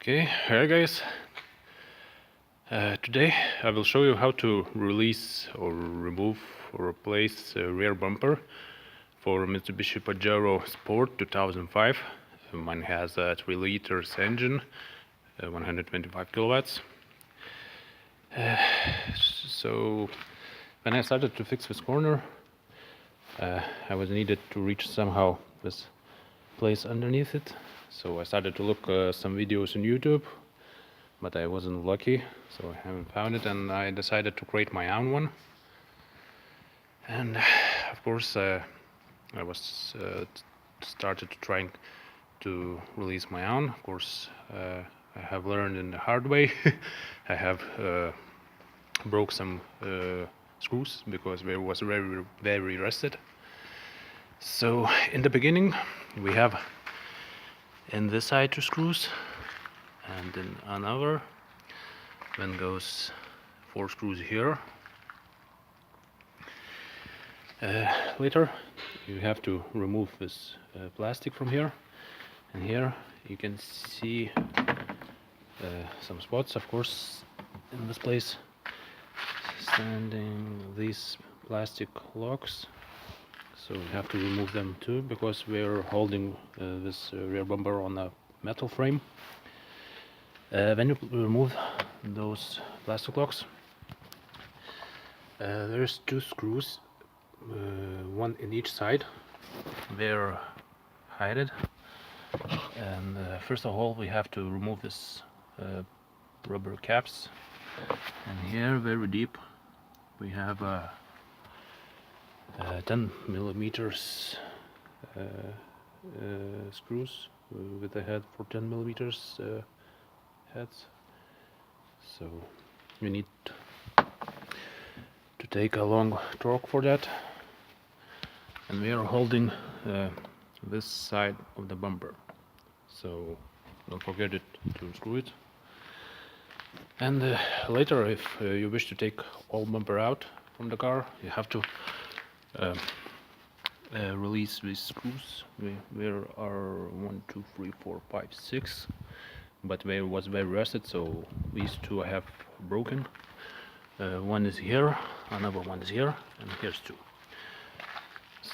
Okay, hi guys. Today I will show you how to release or remove or replace a rear bumper for Mitsubishi Pajero Sport 2005. Mine has a 3 liters engine, 125 kilowatts. So when I started to fix this corner, I was needed to reach somehow this place underneath it. So I started to look some videos on YouTube, but I wasn't lucky, so I haven't found it, and I decided to create my own one. And of course I was started trying to release my own. Of course I have learned in the hard way. I have broke some screws because they was very rusted. So in the beginning we have in this side 2 screws, and then another, then goes 4 screws here. Later you have to remove this plastic from here, and here you can see some spots, of course, in this place, standing these plastic locks. So we have to remove them too, because we're holding this rear bumper on a metal frame. When you remove those plastic locks, there's 2 screws, one in each side. They're hidden, and first of all we have to remove this rubber caps, and here very deep we have 10 millimeters screws with a head for 10 millimeters heads. So you need to take a long torque for that, and we are holding this side of the bumper, so don't forget it to screw it. And later, if you wish to take all bumper out from the car, you have to release these screws. There are 1, 2, 3, 4, 5, 6, but they was very rusted, so these 2 I have broken. One is here, another one is here, and here's 2.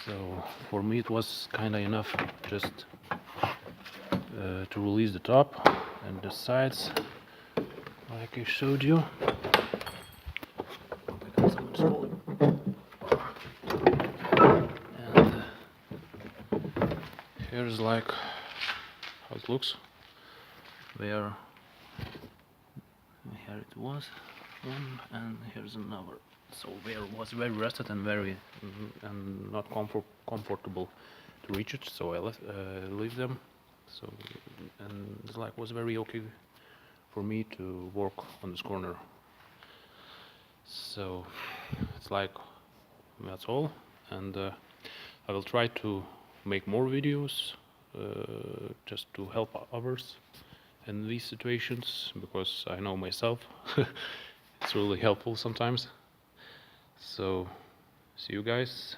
So for me it was kinda enough just to release the top and the sides, like I showed you. And here's like how it looks. Here it was one, and here's another. So there was very rusted and very and not comfortable to reach it, so I leave them. So, and it's like was very okay for me to work on this corner. So it's like that's all, and I will try to make more videos just to help others in these situations, because I know myself it's really helpful sometimes. So see you guys.